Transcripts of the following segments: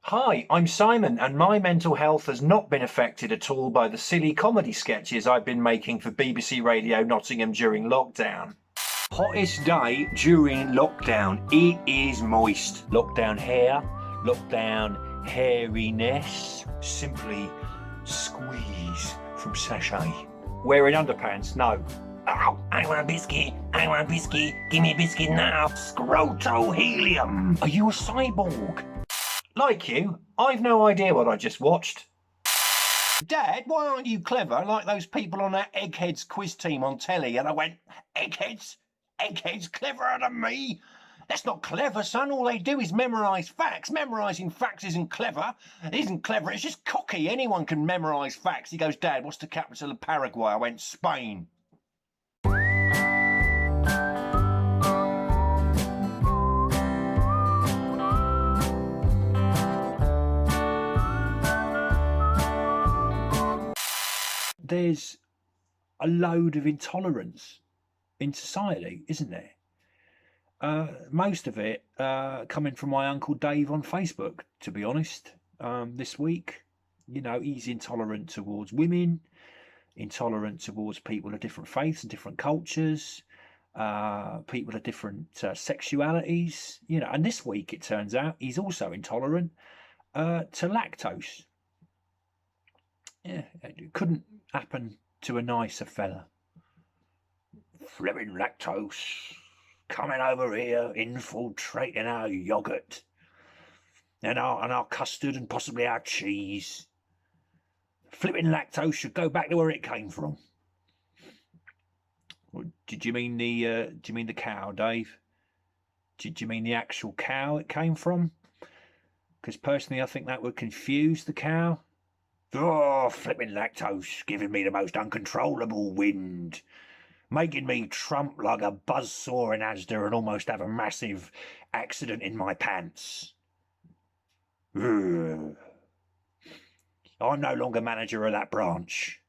Hi, I'm Simon, and my mental health has not been affected at all by the silly comedy sketches I've been making for BBC Radio Nottingham during lockdown. Hottest day during lockdown. It is moist. Lockdown hair, lockdown hairiness. Simply squeeze from sachet. Wearing underpants? No. Ow, I want a biscuit. I want a biscuit. Give me a biscuit now. Scrotohelium. Are you a cyborg? Like you, I've no idea what I just watched. Dad, why aren't you clever like those people on that Eggheads quiz team on telly? And I went, Eggheads? Eggheads cleverer than me? That's not clever, son. All they do is memorise facts. Memorising facts isn't clever. It isn't clever, it's just cocky. Anyone can memorise facts. He goes, Dad, what's the capital of Paraguay? I went, Spain. There's a load of intolerance in society, isn't there? Most of it coming from my Uncle Dave on Facebook, to be honest. This week, he's intolerant towards women, intolerant towards people of different faiths and different cultures, people of different sexualities, and this week it turns out he's also intolerant to lactose. Yeah, it couldn't happen to a nicer fella. Flipping lactose coming over here, infiltrating our yoghurt and our custard and possibly our cheese. Flipping lactose should go back to where it came from. Did you mean the cow, Dave? Did you mean the actual cow it came from? Because personally, I think that would confuse the cow. Oh, flipping lactose, giving me the most uncontrollable wind, making me trump like a buzzsaw in Asda and almost have a massive accident in my pants. Ugh. I'm no longer manager of that branch.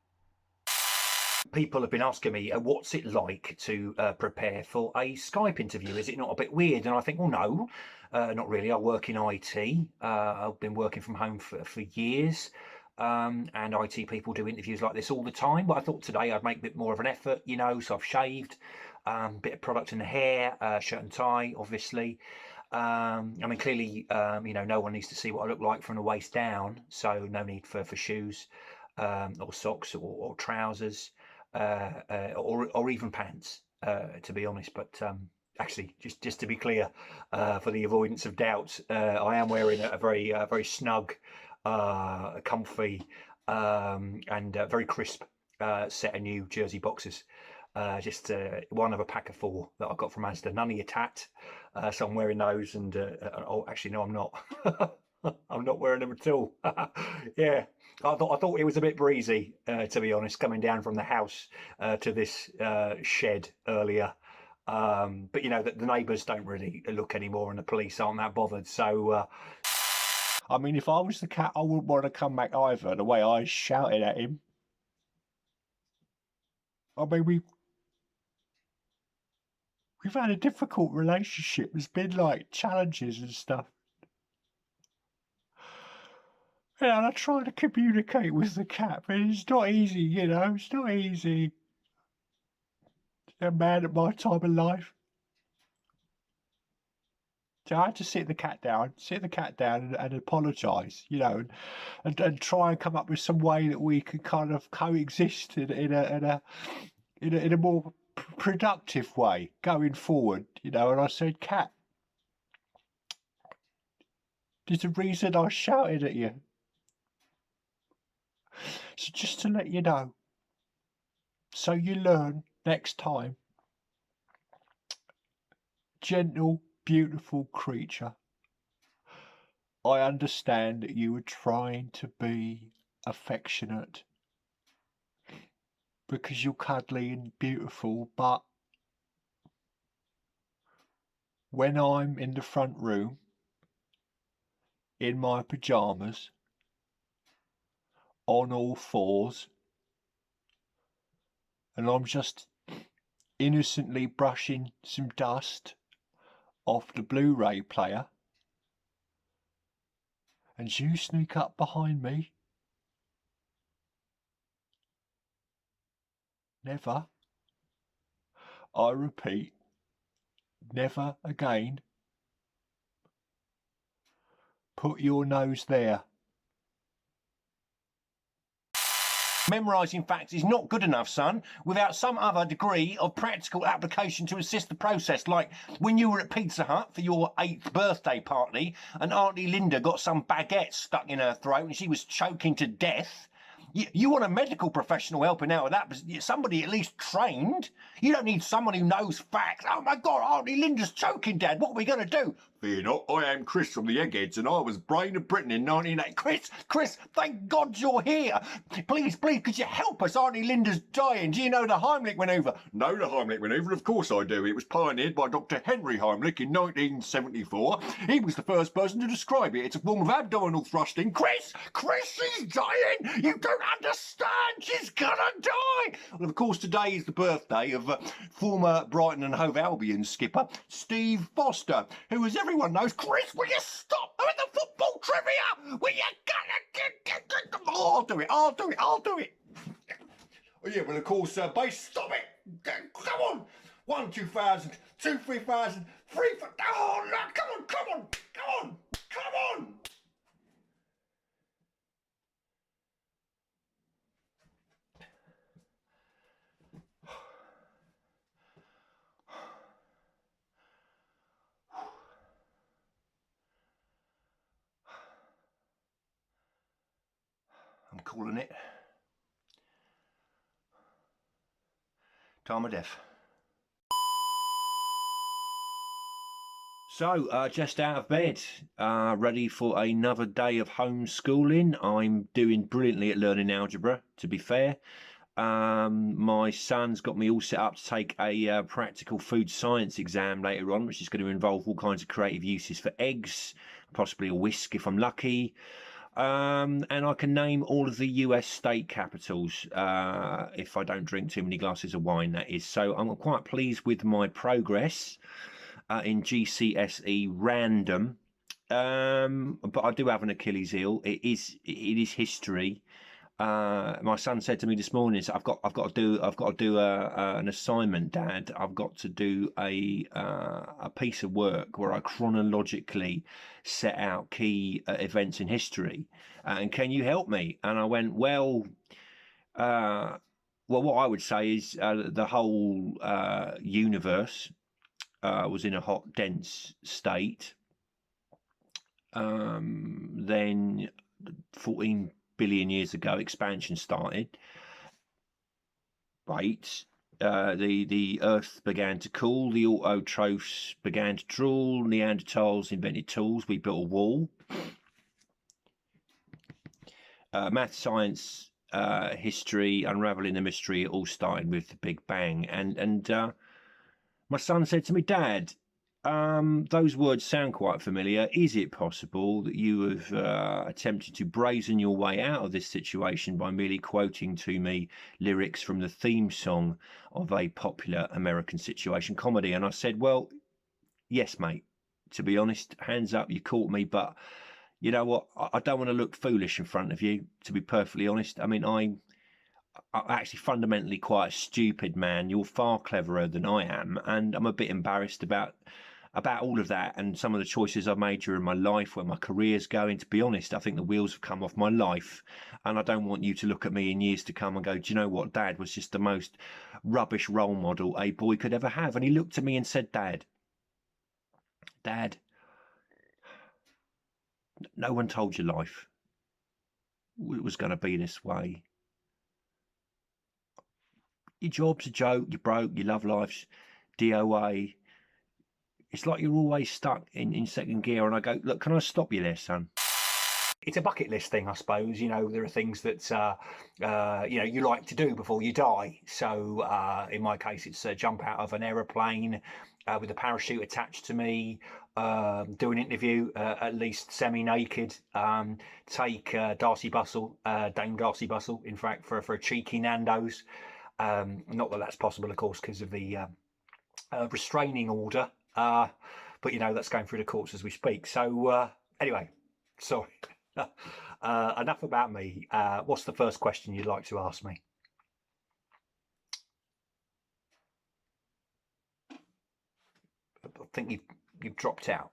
People have been asking me, what's it like to prepare for a Skype interview? Is it not a bit weird? And I think, well, no, not really. I work in IT. I've been working from home for years. And IT people do interviews like this all the time. But I thought today I'd make a bit more of an effort, so I've shaved, bit of product in the hair, shirt and tie, obviously. I mean, clearly, no one needs to see what I look like from the waist down, so no need for shoes, or socks or trousers, or even pants, to be honest. But actually, just to be clear, for the avoidance of doubt, I am wearing a very snug, comfy, and very crisp set of new jersey boxers. Just one of a pack of 4 that I got from Asda. None of your tat. So I'm wearing those, and oh, actually, no, I'm not. I'm not wearing them at all. Yeah, I thought it was a bit breezy, to be honest, coming down from the house to this shed earlier. But the neighbours don't really look anymore, and the police aren't that bothered. So, I mean, if I was the cat, I wouldn't want to come back either. The way I shouted at him. I mean, we've had a difficult relationship. There's been like challenges and stuff. Yeah, and I try to communicate with the cat, but it's not easy, it's not easy. A man at my time of life. So I had to sit the cat down and apologise, and try and come up with some way that we can kind of coexist in a more productive way going forward, And I said, Cat, there's a reason I shouted at you. So just to let you know, so you learn next time, gentle, beautiful creature, I understand that you were trying to be affectionate because you're cuddly and beautiful, but when I'm in the front room in my pyjamas on all fours and I'm just innocently brushing some dust off the Blu-ray player and you sneak up behind me. Never, I repeat, never again, put your nose there. Memorising facts is not good enough, son, without some other degree of practical application to assist the process. Like when you were at Pizza Hut for your 8th birthday party and Auntie Linda got some baguette stuck in her throat and she was choking to death. You want a medical professional helping out with that, but somebody at least trained. You don't need someone who knows facts. Oh my God, Auntie Linda's choking, Dad. What are we going to do? Fear not, I am Chris from the Eggheads and I was Brain of Britain in 1980. Chris, thank God you're here. Please, could you help us? Auntie Linda's dying. Do you know the Heimlich manoeuvre? Know the Heimlich manoeuvre? Of course I do. It was pioneered by Dr. Henry Heimlich in 1974. He was the first person to describe it. It's a form of abdominal thrusting. Chris, she's dying. You don't understand. She's gonna die. Well, of course, today is the birthday of former Brighton and Hove Albion skipper Steve Foster, who, as everyone knows, Chris, will you stop? I'm at the football trivia. Will you get? Oh, I'll do it. Oh yeah, well of course, base. Stop it. Come on. 1, 2,000, 2, 3,000, 3. Oh no! Come on. I'm calling it time of death. So, just out of bed, ready for another day of homeschooling. I'm doing brilliantly at learning algebra, to be fair. My son's got me all set up to take a practical food science exam later on, which is going to involve all kinds of creative uses for eggs, possibly a whisk if I'm lucky. And I can name all of the US state capitals if I don't drink too many glasses of wine, that is. So I'm quite pleased with my progress in GCSE random. But I do have an Achilles heel. It is history. My son said to me this morning, so I've got to do an assignment, Dad. I've got to do a piece of work where I chronologically set out key events in history, and can you help me? And I went, well, what I would say is the whole universe was in a hot, dense state. Then 14 billion years ago, expansion started. Right. The Earth began to cool. The autotrophs began to drool. Neanderthals invented tools. We built a wall. Math, science, history, unraveling the mystery, it all started with the Big Bang. And my son said to me, Dad, those words sound quite familiar. Is it possible that you have attempted to brazen your way out of this situation by merely quoting to me lyrics from the theme song of a popular American situation comedy? And I said, well, yes, mate. To be honest, hands up, you caught me. But you know what? I don't want to look foolish in front of you, to be perfectly honest. I mean, I'm actually fundamentally quite a stupid man. You're far cleverer than I am. And I'm a bit embarrassed about all of that and some of the choices I've made during my life, where my career's going. To be honest, I think the wheels have come off my life, and I don't want you to look at me in years to come and go, do you know what, Dad was just the most rubbish role model a boy could ever have. And he looked at me and said, Dad, no one told you life was going to be this way. Your job's a joke, you're broke, your love life's DOA. It's like you're always stuck in second gear. And I go, look, can I stop you there, son? It's a bucket list thing, I suppose. You know, there are things that, you like to do before you die. So in my case, it's jump out of an aeroplane with a parachute attached to me, do an interview at least semi-naked, take Darcy Bustle, Dame Darcy Bustle, in fact, for a cheeky Nando's. Not that that's possible, of course, because of the restraining order. But, that's going through the courts as we speak. So, anyway, sorry. Enough about me. What's the first question you'd like to ask me? I think you've dropped out.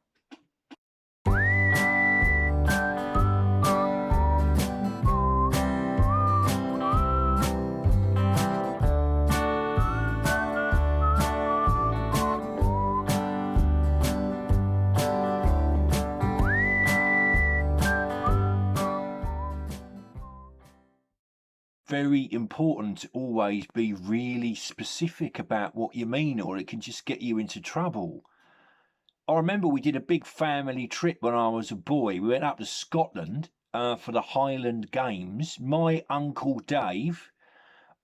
Very important to always be really specific about what you mean, or it can just get you into trouble. I remember we did a big family trip when I was a boy. We went up to Scotland for the Highland Games. My Uncle Dave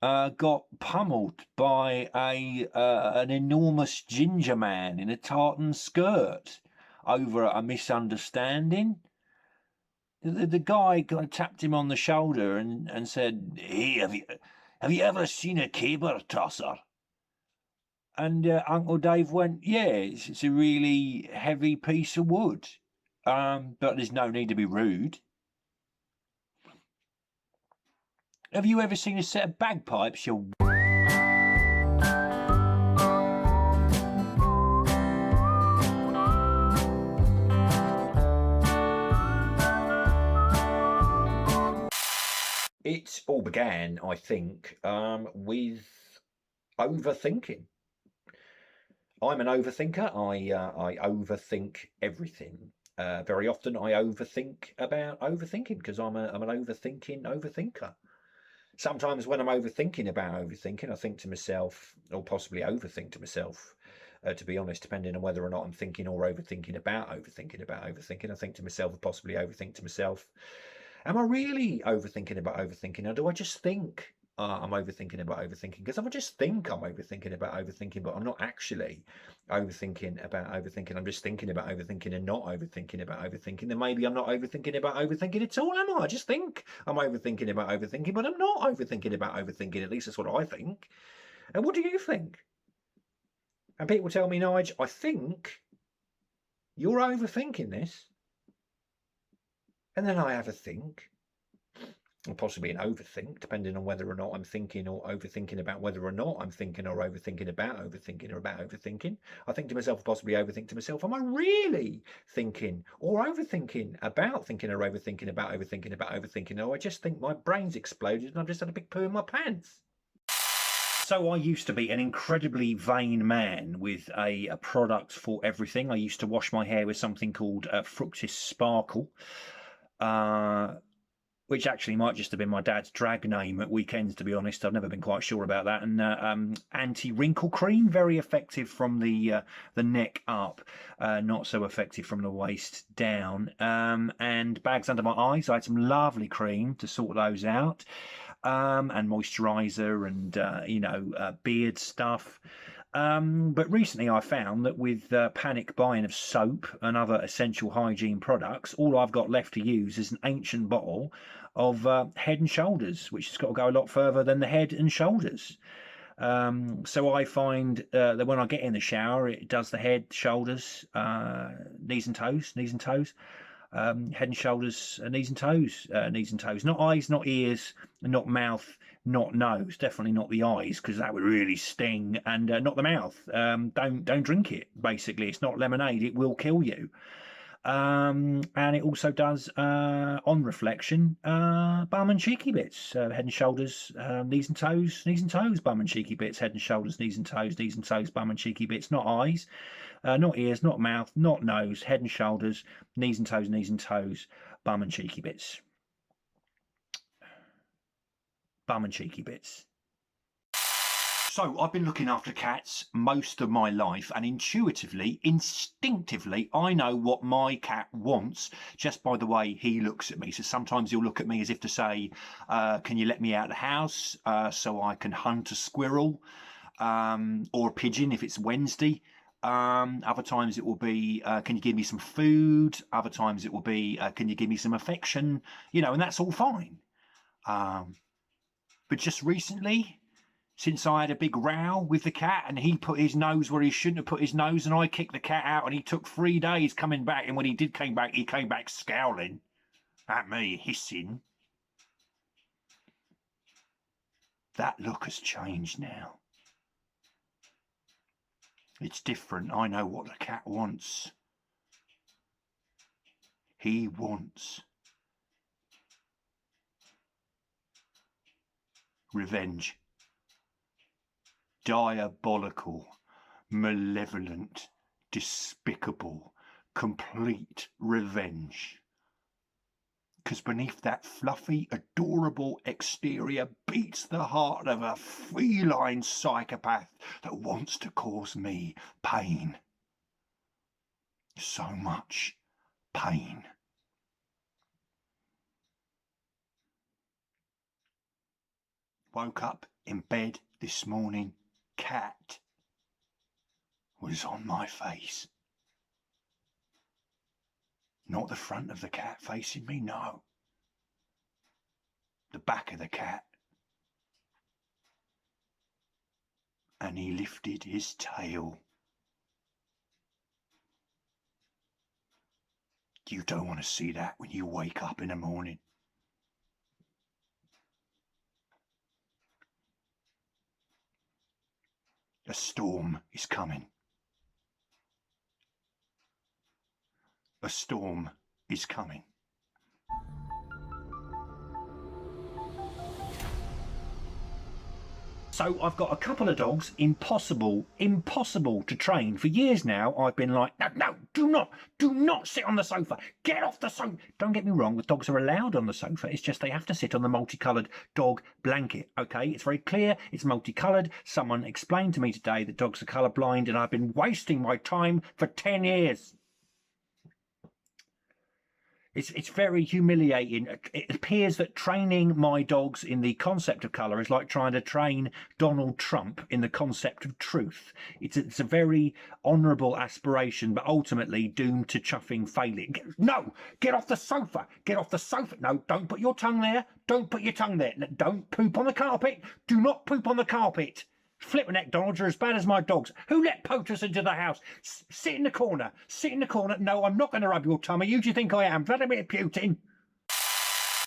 got pummeled by an enormous ginger man in a tartan skirt over a misunderstanding. The guy kind of tapped him on the shoulder and said, "Hey, have you ever seen a caber tosser?" And Uncle Dave went, "Yeah, it's a really heavy piece of wood, but there's no need to be rude." Have you ever seen a set of bagpipes, you... It all began, I think, with overthinking. I'm an overthinker. I overthink everything. Very often I overthink about overthinking because I'm an overthinker. Sometimes when I'm overthinking about overthinking, I think to myself, or possibly overthink to myself, to be honest, depending on whether or not I'm thinking or overthinking about overthinking, I think to myself, or possibly overthink to myself, am I really overthinking about overthinking, or do I just think I'm overthinking about overthinking? Because if I just think I'm overthinking about overthinking, but I'm not actually overthinking about overthinking, I'm just thinking about overthinking and not overthinking about overthinking, then maybe I'm not overthinking about overthinking at all, am I? I just think I'm overthinking about overthinking, but I'm not overthinking about overthinking. At least that's what I think. And what do you think? And people tell me, Nige, I think you're overthinking this. And then I have a think, or possibly an overthink, depending on whether or not I'm thinking or overthinking about whether or not I'm thinking or overthinking about overthinking or about overthinking. I think to myself, or possibly overthink to myself, am I really thinking or overthinking about thinking or overthinking about overthinking about overthinking? Or I just think my brain's exploded and I've just had a big poo in my pants. So I used to be an incredibly vain man with a product for everything. I used to wash my hair with something called Fructis Sparkle. Which actually might just have been my dad's drag name at weekends, to be honest. I've never been quite sure about that. And anti-wrinkle cream, very effective from the neck up, not so effective from the waist down. And bags under my eyes. I had some lovely cream to sort those out, and moisturizer and beard stuff. But recently I found that with panic buying of soap and other essential hygiene products, all I've got left to use is an ancient bottle of Head and Shoulders, which has got to go a lot further than the Head and Shoulders. So I find that when I get in the shower, it does the head, shoulders, knees and toes, Head and Shoulders, knees and toes, not eyes, not ears, not mouth, not nose, definitely not the eyes, because that would really sting, and not the mouth. Don't drink it, basically. It's not lemonade, it will kill you. And it also does, on reflection, bum and cheeky bits, Head and Shoulders, knees and toes, bum and cheeky bits, Head and Shoulders, knees and toes, bum and cheeky bits, not eyes, not ears, not mouth, not nose, Head and Shoulders, knees and toes, bum and cheeky bits. Bum and cheeky bits. So I've been looking after cats most of my life, and intuitively, instinctively, I know what my cat wants just by the way he looks at me. So sometimes he'll look at me as if to say, can you let me out of the house so I can hunt a squirrel or a pigeon if it's Wednesday. Other times it will be, can you give me some food? Other times it will be, can you give me some affection? And that's all fine. But just recently, since I had a big row with the cat and he put his nose where he shouldn't have put his nose and I kicked the cat out and he took 3 days coming back, and when he did came back, he came back scowling. at me hissing. That look has changed now. It's different. I know what the cat wants. He wants revenge. Diabolical, malevolent, despicable, complete revenge. Because beneath that fluffy, adorable exterior beats the heart of a feline psychopath that wants to cause me pain. So much pain. Woke up in bed this morning, cat was on my face. Not the front of the cat facing me, no. The back of the cat. And he lifted his tail. You don't want to see that when you wake up in the morning. A storm is coming. A storm is coming. So I've got a couple of dogs, impossible to train. For years now, I've been like, no, do not sit on the sofa. Get off the sofa. Don't get me wrong, the dogs are allowed on the sofa. It's just they have to sit on the multicoloured dog blanket, okay? It's very clear, it's multicoloured. Someone explained to me today that dogs are colourblind, and I've been wasting my time for 10 years. It's very humiliating. It appears that training my dogs in the concept of colour is like trying to train Donald Trump in the concept of truth. It's a very honourable aspiration, but ultimately doomed to chuffing failing. No! Get off the sofa! Get off the sofa! No, don't put your tongue there! Don't put your tongue there! Don't poop on the carpet! Do not poop on the carpet! Flipperneck Donalds are as bad as my dogs. Who let POTUS into the house? Sit in the corner. Sit in the corner. No, I'm not going to rub your tummy. Who do you think I am? Vladimir Putin?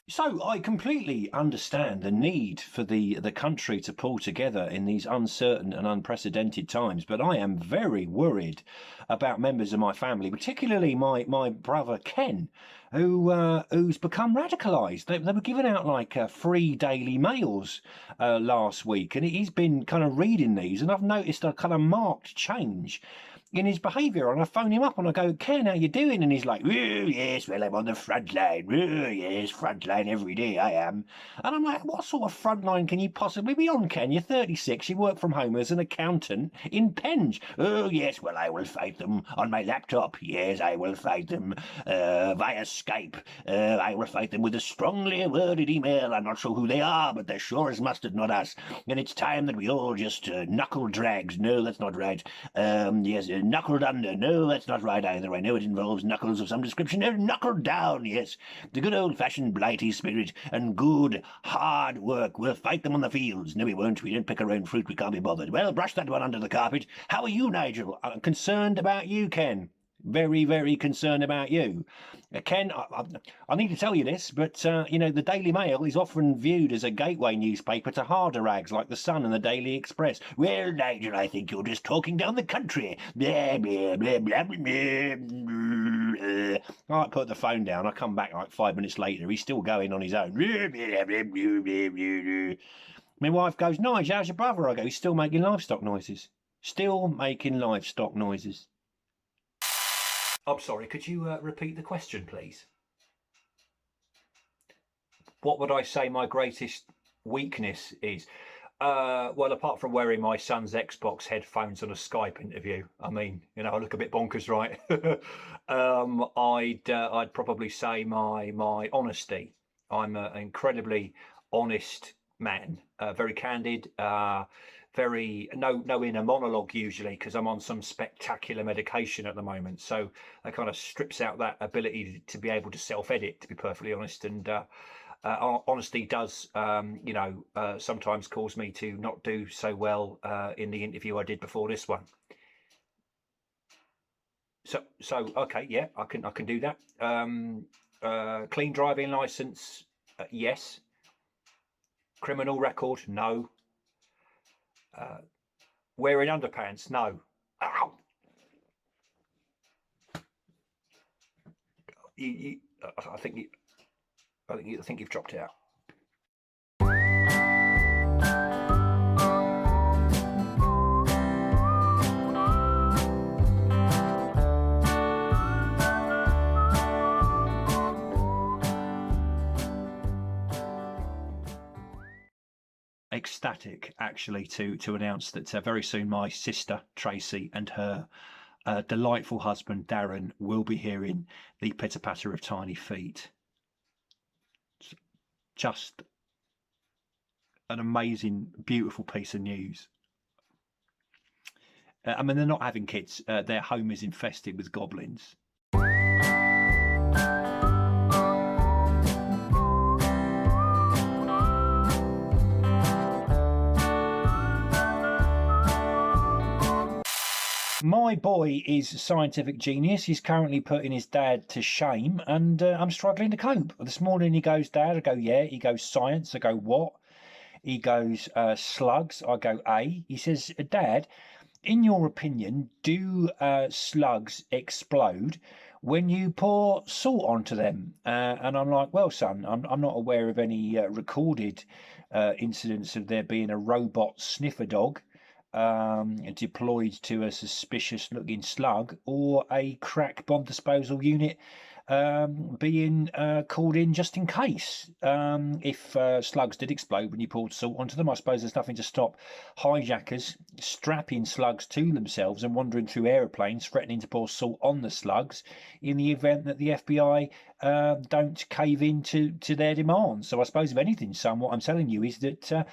So I completely understand the need for the country to pull together in these uncertain and unprecedented times, but I am very worried about members of my family, particularly my brother Ken, who's become radicalised. They were giving out like free Daily Mails last week, and he's been kind of reading these, and I've noticed a kind of marked change in his behaviour. And I phone him up and I go, Ken, how you doing? And he's like, oh yes, well, I'm on the front line. Oh yes, front line every day I am. And I'm like, what sort of front line can you possibly be on, Ken? You're 36, you work from home as an accountant in Binge. Oh yes, well, I will fight them on my laptop. Yes, I will fight them via Skype. I will fight them with a strongly worded email. I'm not sure who they are, but they're sure as mustard not us. And it's time that we all just knuckle drags. No, that's not right. Yes, knuckled under. No, that's not right either. I know it involves knuckles of some description. No, knuckled down, yes. The good old-fashioned blighty spirit and good, hard work. We'll fight them on the fields. No, we won't. We don't pick our own fruit. We can't be bothered. Well, brush that one under the carpet. How are you, Nigel? I'm concerned about you, Ken. Very, very concerned about you. Ken, I need to tell you this, but, you know, the Daily Mail is often viewed as a gateway newspaper to harder rags like the Sun and the Daily Express. Well, Nigel, I think you're just talking down the country. Blah, blah, blah, blah, blah, blah. I put the phone down. I come back like 5 minutes later. He's still going on his own. My wife goes, Nigel, how's your brother? I go, he's still making livestock noises. Still making livestock noises. I'm sorry, could you repeat the question, please? What would I say my greatest weakness is? Well, apart from wearing my son's Xbox headphones on a Skype interview, I mean, you know, I look a bit bonkers, right? I'd probably say my honesty. I'm an incredibly honest man, very candid, very no inner monologue usually, because I'm on some spectacular medication at the moment, so that kind of strips out that ability to be able to self-edit, to be perfectly honest. And honesty does you know, sometimes cause me to not do so well in the interview I did before this one. So okay, yeah, I can do that. Clean driving licence, yes. Criminal record, no. Wearing underpants, no. Ow! I think you've dropped it out. Ecstatic, actually, to announce that very soon my sister Tracy and her delightful husband Darren will be hearing the pitter patter of tiny feet. Just an amazing, beautiful piece of news. I mean, they're not having kids. Their home is infested with goblins. My boy is a scientific genius. He's currently putting his dad to shame, and I'm struggling to cope. This morning he goes, Dad. I go, yeah. He goes, science. I go, what? He goes, slugs. I go, A. He says, Dad, in your opinion, do slugs explode when you pour salt onto them? And I'm like, well, son, I'm not aware of any recorded incidents of there being a robot sniffer dog deployed to a suspicious looking slug, or a crack bomb disposal unit being called in just in case. If slugs did explode when you poured salt onto them, I suppose there's nothing to stop hijackers strapping slugs to themselves and wandering through aeroplanes threatening to pour salt on the slugs in the event that the FBI don't cave in to their demands. So I suppose, if anything, son, what I'm telling you is that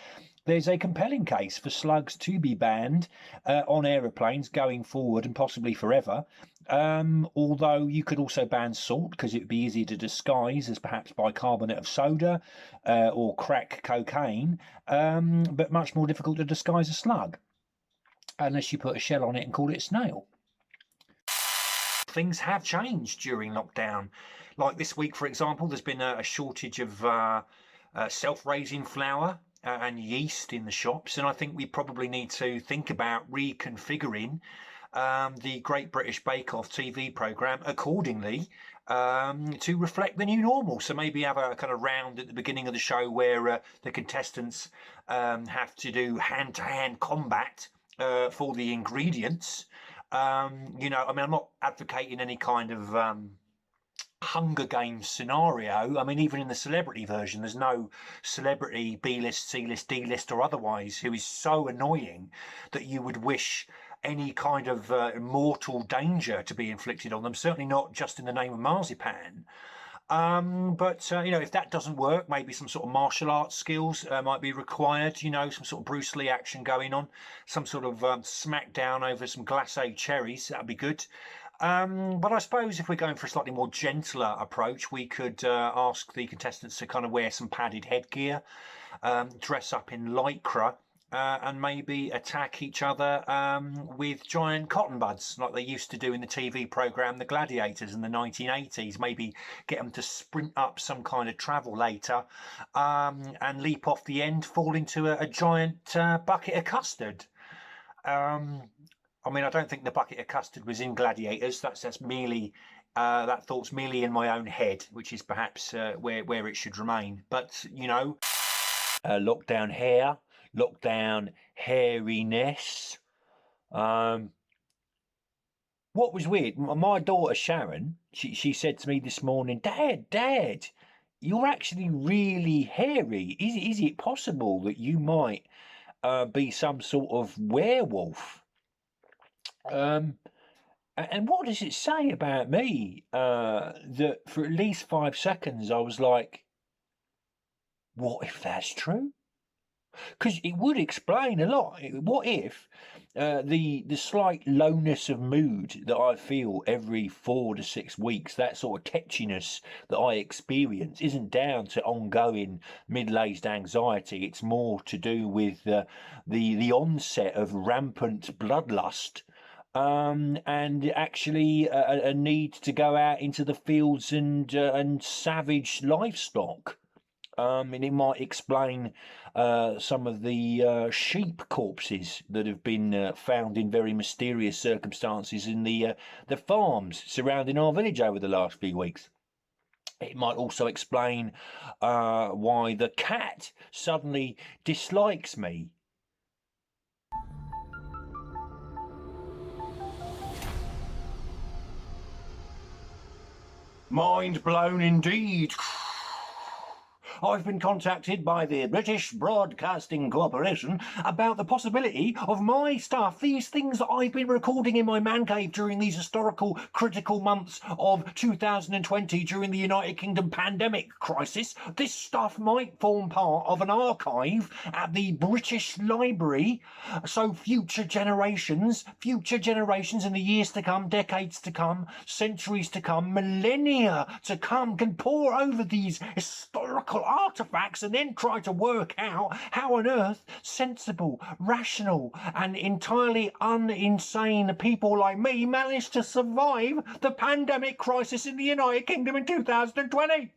there's a compelling case for slugs to be banned on aeroplanes going forward and possibly forever. Although you could also ban salt, because it would be easier to disguise as perhaps bicarbonate of soda or crack cocaine, but much more difficult to disguise a slug, unless you put a shell on it and call it a snail. Things have changed during lockdown. Like this week, for example, there's been a shortage of self-raising flour and yeast in the shops, and I think we probably need to think about reconfiguring the Great British Bake Off TV programme accordingly to reflect the new normal. So maybe have a kind of round at the beginning of the show where the contestants have to do hand-to-hand combat for the ingredients. You know, I mean, I'm not advocating any kind of Hunger Games scenario. I mean, even in the celebrity version, there's no celebrity B-list, C-list, D-list or otherwise who is so annoying that you would wish any kind of mortal danger to be inflicted on them, certainly not just in the name of marzipan. But you know, if that doesn't work, maybe some sort of martial arts skills might be required, you know, some sort of Bruce Lee action going on, some sort of smackdown over some glacé cherries, that'd be good. But I suppose if we're going for a slightly more gentler approach, we could ask the contestants to kind of wear some padded headgear, dress up in lycra, and maybe attack each other with giant cotton buds like they used to do in the TV programme The Gladiators in the 1980s. Maybe get them to sprint up some kind of travel later and leap off the end, fall into a giant bucket of custard. I mean, I don't think the bucket of custard was in Gladiators. That's merely that thought's merely in my own head, which is perhaps where it should remain. But you know, lockdown hair, lockdown hairiness. What was weird? My daughter Sharon, she said to me this morning, Dad, you're actually really hairy. Is it possible that you might be some sort of werewolf? And what does it say about me that for at least 5 seconds I was like, what if that's true? Because it would explain a lot. What if the slight lowness of mood that I feel every 4 to 6 weeks, that sort of tetchiness that I experience, isn't down to ongoing middle-aged anxiety? It's more to do with the onset of rampant bloodlust and actually a need to go out into the fields and savage livestock. And it might explain some of the sheep corpses that have been found in very mysterious circumstances in the farms surrounding our village over the last few weeks. It might also explain why the cat suddenly dislikes me. Mind blown indeed. I've been contacted by the British Broadcasting Corporation about the possibility of my stuff, these things that I've been recording in my man cave during these historical critical months of 2020 during the United Kingdom pandemic crisis. This stuff might form part of an archive at the British Library, so future generations in the years to come, decades to come, centuries to come, millennia to come can pore over these historical artifacts and then try to work out how on earth sensible, rational and entirely uninsane people like me managed to survive the pandemic crisis in the United Kingdom in 2020.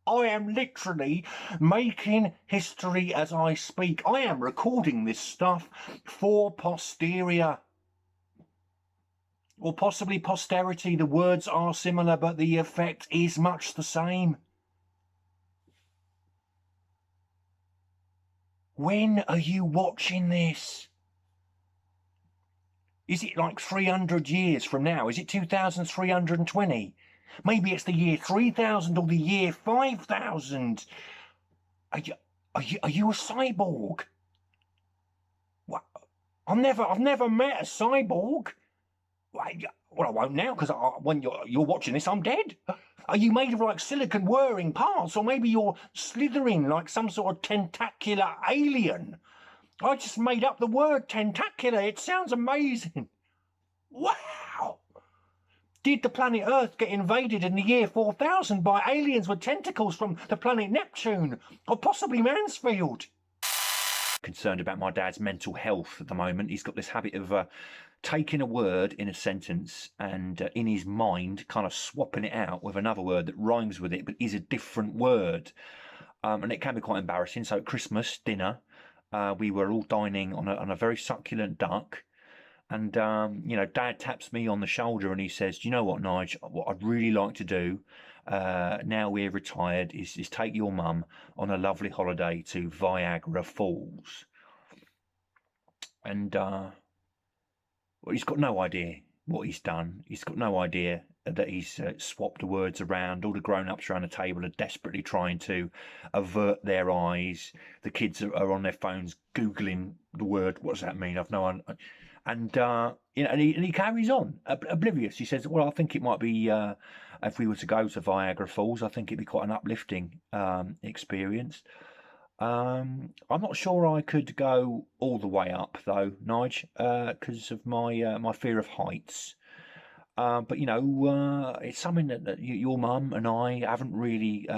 I am literally making history as I speak. I am recording this stuff for posterior. Or possibly posterity. The words are similar, but the effect is much the same. When are you watching this? Is it like 300 years from now? Is it 2320? Maybe it's the year 3000 or the year 5000. Are you a cyborg? What? I've never met a cyborg. Well, I won't now, because when you're watching this, I'm dead. Are you made of like silicon whirring parts, or maybe you're slithering like some sort of tentacular alien? I just made up the word tentacular. It sounds amazing. Wow! Did the planet Earth get invaded in the year 4000 by aliens with tentacles from the planet Neptune, or possibly Mansfield? Concerned about my dad's mental health at the moment. He's got this habit of taking a word in a sentence and in his mind kind of swapping it out with another word that rhymes with it but is a different word, and it can be quite embarrassing. So at Christmas dinner we were all dining on a very succulent duck, and Dad taps me on the shoulder and he says, "Do you know what, Nige, what I'd really like to do now we're retired is take your mum on a lovely holiday to Viagra Falls." And well, he's got no idea what he's done. He's got no idea that he's swapped the words around. All the grown-ups around the table are desperately trying to avert their eyes. The kids are on their phones Googling the word. What does that mean? I've no idea. And and he carries on, oblivious. He says, "Well, I think it might be if we were to go to Viagra Falls, I think it'd be quite an uplifting experience." I'm not sure I could go all the way up though, Nige, because of my fear of heights. But it's something that your mum and I haven't really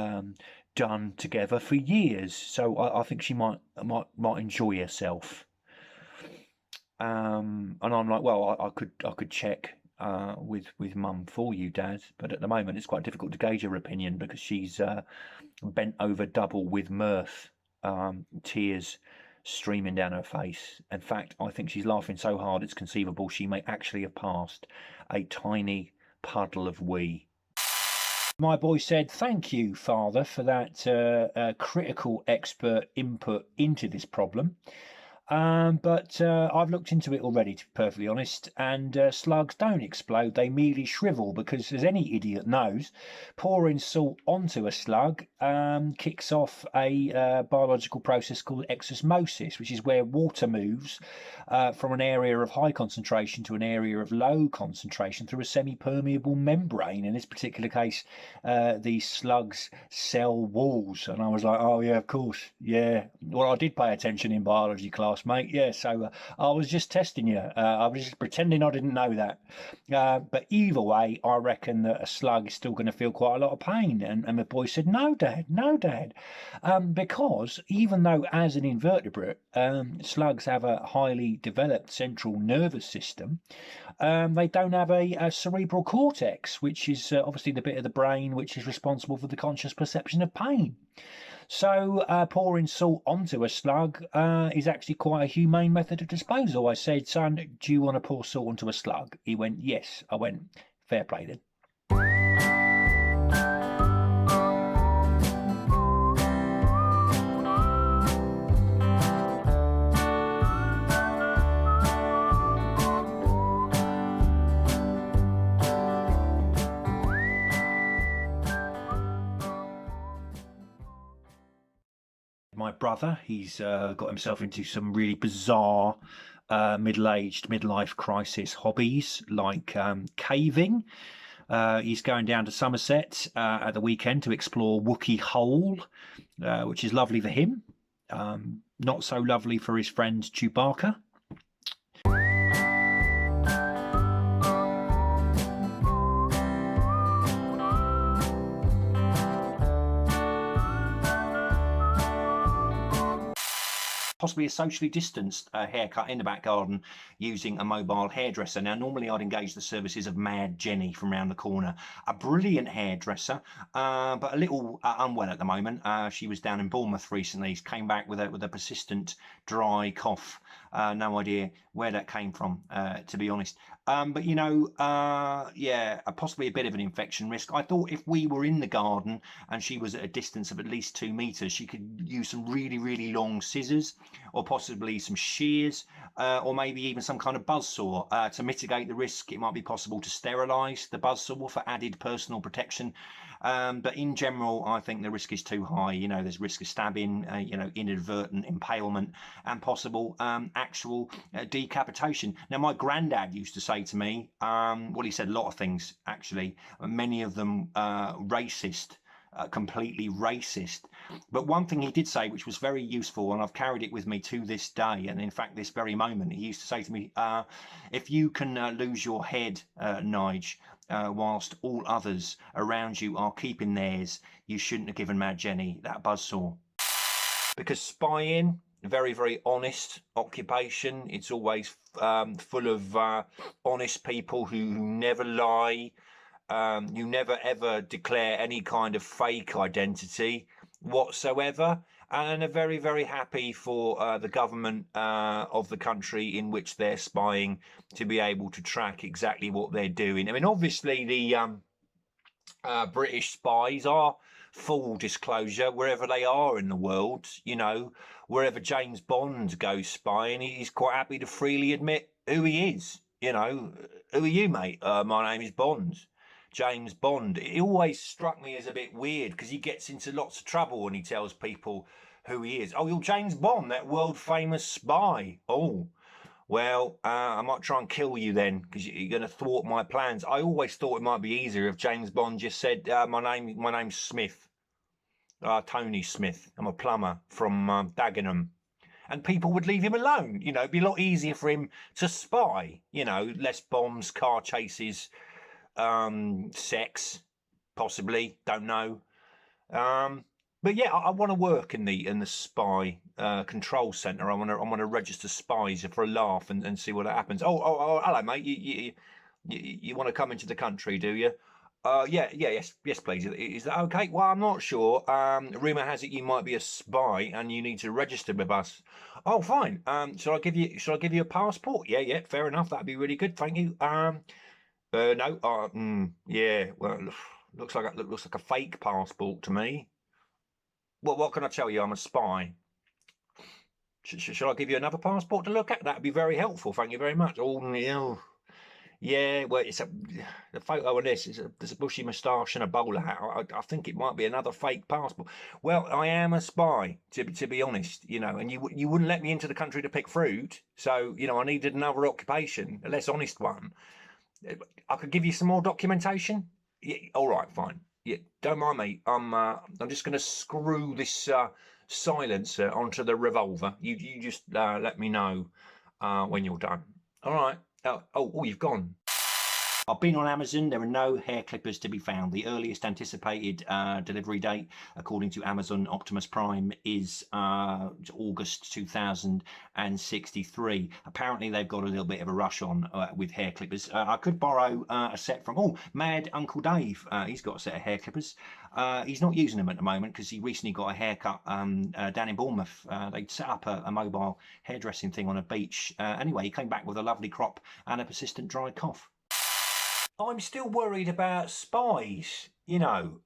done together for years. So I think she might enjoy herself. And I'm like, well, I could check with mum for you, Dad, but at the moment it's quite difficult to gauge her opinion because she's bent over double with mirth. Tears streaming down her face. In fact, I think she's laughing so hard it's conceivable she may actually have passed a tiny puddle of wee. My boy said, "Thank you, Father, for that critical expert input into this problem. But I've looked into it already, to be perfectly honest, and slugs don't explode, they merely shrivel, because as any idiot knows, pouring salt onto a slug kicks off a biological process called exosmosis, which is where water moves from an area of high concentration to an area of low concentration through a semi-permeable membrane. In this particular case, the slug's cell walls. And I was like, oh yeah, of course, yeah. Well, I did pay attention in biology class podcast, mate. Yeah, so I was just testing you. I was just pretending I didn't know that. But either way, I reckon that a slug is still going to feel quite a lot of pain. And my boy said, no, Dad, no, Dad. Because even though as an invertebrate, slugs have a highly developed central nervous system, they don't have a cerebral cortex, which is obviously the bit of the brain which is responsible for the conscious perception of pain. So pouring salt onto a slug is actually quite a humane method of disposal. I said, son, do you want to pour salt onto a slug? He went, yes. I went, fair play then. My brother, he's got himself into some really bizarre middle-aged midlife crisis hobbies like caving. He's going down to Somerset at the weekend to explore Wookey Hole, which is lovely for him, not so lovely for his friend Chewbacca. Possibly a socially distanced haircut in the back garden using a mobile hairdresser. Now, normally I'd engage the services of Mad Jenny from round the corner, a brilliant hairdresser, but a little unwell at the moment. She was down in Bournemouth recently. She came back with a persistent dry cough. No idea where that came from, to be honest. But you know, yeah, possibly a bit of an infection risk. I thought if we were in the garden and she was at a distance of at least 2 meters, she could use some really, really long scissors, or possibly some shears, or maybe even some kind of buzzsaw to mitigate the risk. It might be possible to sterilise the buzzsaw for added personal protection. But in general, I think the risk is too high. You know, there's risk of stabbing, you know, inadvertent impalement, and possible actual decapitation. Now, my granddad used to say to me, well, he said a lot of things, actually, many of them racist. Completely racist. But one thing he did say, which was very useful, and I've carried it with me to this day, and in fact this very moment, he used to say to me, if you can lose your head, Nige, whilst all others around you are keeping theirs, you shouldn't have given Mad Jenny that buzzsaw. Because spying, very, very honest occupation. It's always full of honest people who never lie. You never ever declare any kind of fake identity whatsoever, and are very, very happy for the government of the country in which they're spying to be able to track exactly what they're doing. I mean, obviously the British spies are, full disclosure, wherever they are in the world, you know, wherever James Bond goes spying, he's quite happy to freely admit who he is. You know, who are you, mate? My name is Bond. James Bond. It always struck me as a bit weird because he gets into lots of trouble when he tells people who he is. Oh, you're James Bond, that world famous spy. Oh, well, I might try and kill you then because you're going to thwart my plans. I always thought it might be easier if James Bond just said, my name's Smith, Tony Smith. I'm a plumber from Dagenham. And people would leave him alone. You know, it'd be a lot easier for him to spy. You know, less bombs, car chases, sex, possibly, don't know. But yeah, I want to work in the spy control centre. I want to register spies for a laugh and see what happens. Oh, hello, mate. You want to come into the country, do you? Yes, please. Is that okay? Well, I'm not sure. Rumour has it you might be a spy and you need to register with us. Oh, fine. Shall I give you a passport? Yeah, fair enough. That'd be really good. Thank you. No. Yeah. Well, looks like a fake passport to me. Well, what can I tell you? I'm a spy. Shall I give you another passport to look at? That'd be very helpful. Thank you very much. Oh, no. Yeah, well, the photo of this. There's a bushy moustache and a bowler hat. I think it might be another fake passport. Well, I am a spy, to be honest, you know, and you wouldn't let me into the country to pick fruit. So, you know, I needed another occupation, a less honest one. I could give you some more documentation. Yeah, all right, fine. Yeah, don't mind me. I'm just going to screw this silencer onto the revolver. You just let me know when you're done. All right. Oh, you've gone. I've been on Amazon. There are no hair clippers to be found. The earliest anticipated delivery date, according to Amazon Optimus Prime, is August 2063. Apparently, they've got a little bit of a rush on with hair clippers. I could borrow a set from, Mad Uncle Dave. He's got a set of hair clippers. He's not using them at the moment because he recently got a haircut down in Bournemouth. They'd set up a mobile hairdressing thing on a beach. Anyway, he came back with a lovely crop and a persistent dry cough. I'm still worried about spies. You know,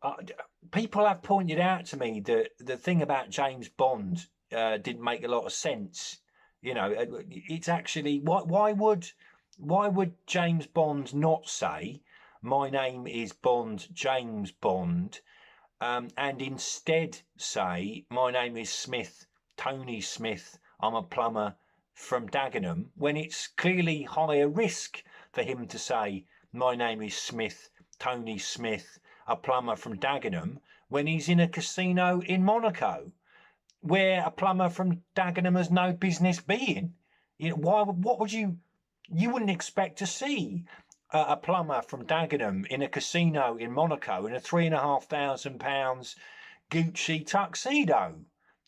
people have pointed out to me that the thing about James Bond didn't make a lot of sense. You know, it's actually why would James Bond not say my name is Bond, James Bond, and instead say my name is Smith, Tony Smith, I'm a plumber from Dagenham, when it's clearly higher risk for him to say my name is Smith, Tony Smith, a plumber from Dagenham, when he's in a casino in Monaco, where a plumber from Dagenham has no business being. You know, what would you wouldn't expect to see a plumber from Dagenham in a casino in Monaco in a £3,500 Gucci tuxedo.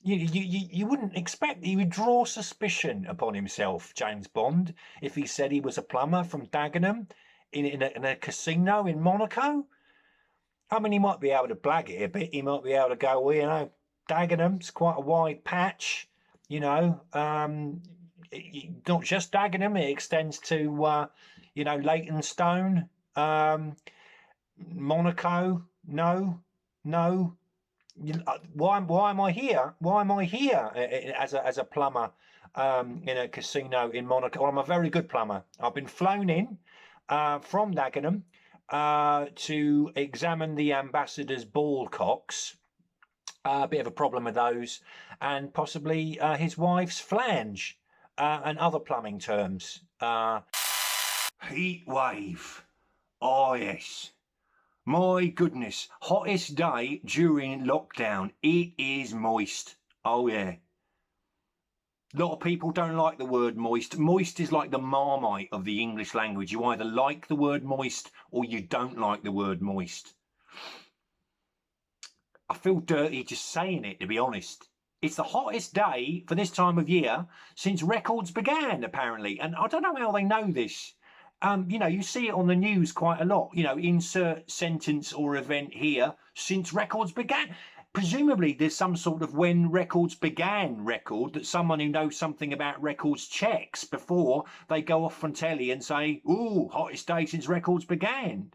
You wouldn't expect. He would draw suspicion upon himself, James Bond, if he said he was a plumber from Dagenham in a casino in Monaco. I mean, he might be able to blag it a bit. He might be able to go, well, you know, Dagenham's quite a wide patch, you know. Not just Dagenham, it extends to, you know, Leytonstone, Monaco. No. Why am I here? Why am I here as a plumber in a casino in Monaco? Well, I'm a very good plumber. I've been flown in from Dagenham to examine the ambassador's ball cocks. A bit of a problem with those, and possibly his wife's flange, and other plumbing terms. Heat wave. Oh yes. My goodness, hottest day during lockdown. It is moist. Oh yeah. A lot of people don't like the word moist. Moist is like the Marmite of the English language. You either like the word moist or you don't like the word moist. I feel dirty just saying it, to be honest. It's the hottest day for this time of year since records began, apparently. And I don't know how they know this. You know, you see it on the news quite a lot. You know, insert sentence or event here, since records began. Presumably there's some sort of when records began record that someone who knows something about records checks before they go off on telly and say, ooh, hottest day since records began.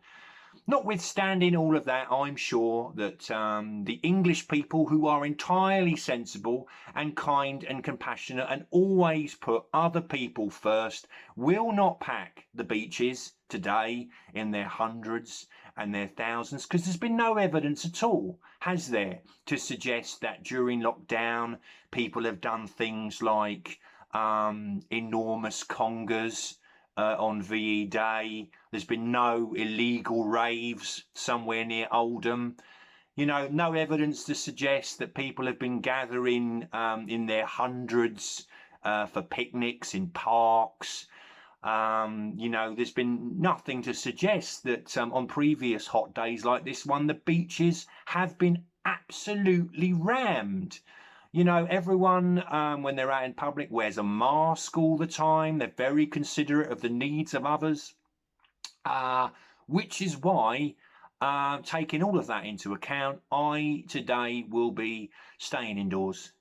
Notwithstanding all of that, I'm sure that the English people, who are entirely sensible and kind and compassionate and always put other people first, will not pack the beaches today in their hundreds and their thousands, because there's been no evidence at all, has there, to suggest that during lockdown people have done things like enormous congas on VE Day. There's been no illegal raves somewhere near Oldham. You know, no evidence to suggest that people have been gathering in their hundreds for picnics in parks. You know, there's been nothing to suggest that on previous hot days like this one, the beaches have been absolutely rammed. You know, everyone, when they're out in public, wears a mask all the time. They're very considerate of the needs of others, which is why, taking all of that into account, I today will be staying indoors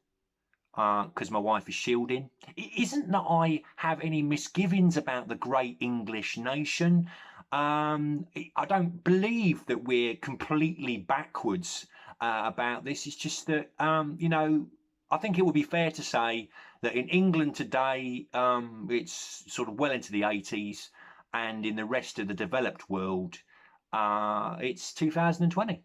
because my wife is shielding. It isn't that I have any misgivings about the great English nation. I don't believe that we're completely backwards about this. It's just that, you know, I think it would be fair to say that in England today, it's sort of well into the 80s, and in the rest of the developed world, it's 2020.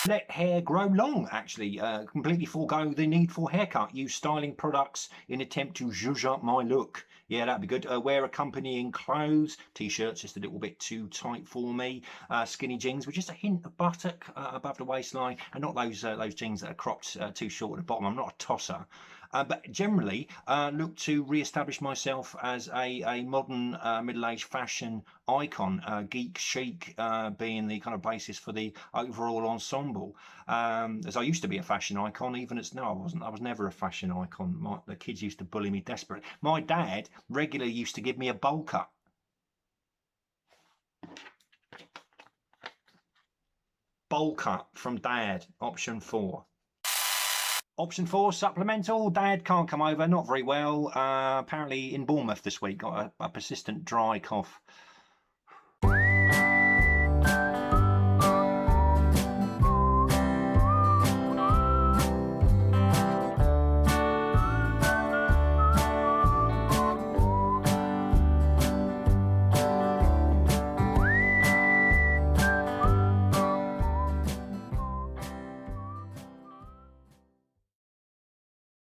Let hair grow long, actually. Completely forego the need for haircut. Use styling products in attempt to zhuzh up my look. Yeah, that'd be good. Wear accompanying clothes, t-shirts just a little bit too tight for me. Skinny jeans with just a hint of buttock above the waistline, and not those jeans that are cropped too short at the bottom. I'm not a tosser. But generally, look to re-establish myself as a modern middle-aged fashion icon, geek chic being the kind of basis for the overall ensemble. As I used to be a fashion icon, even as no, I wasn't. I was never a fashion icon. The kids used to bully me desperately. My dad regularly used to give me a bowl cut. Bowl cut from Dad, option 4. Option 4, supplemental. Dad can't come over, not very well. Apparently in Bournemouth this week, got a persistent dry cough.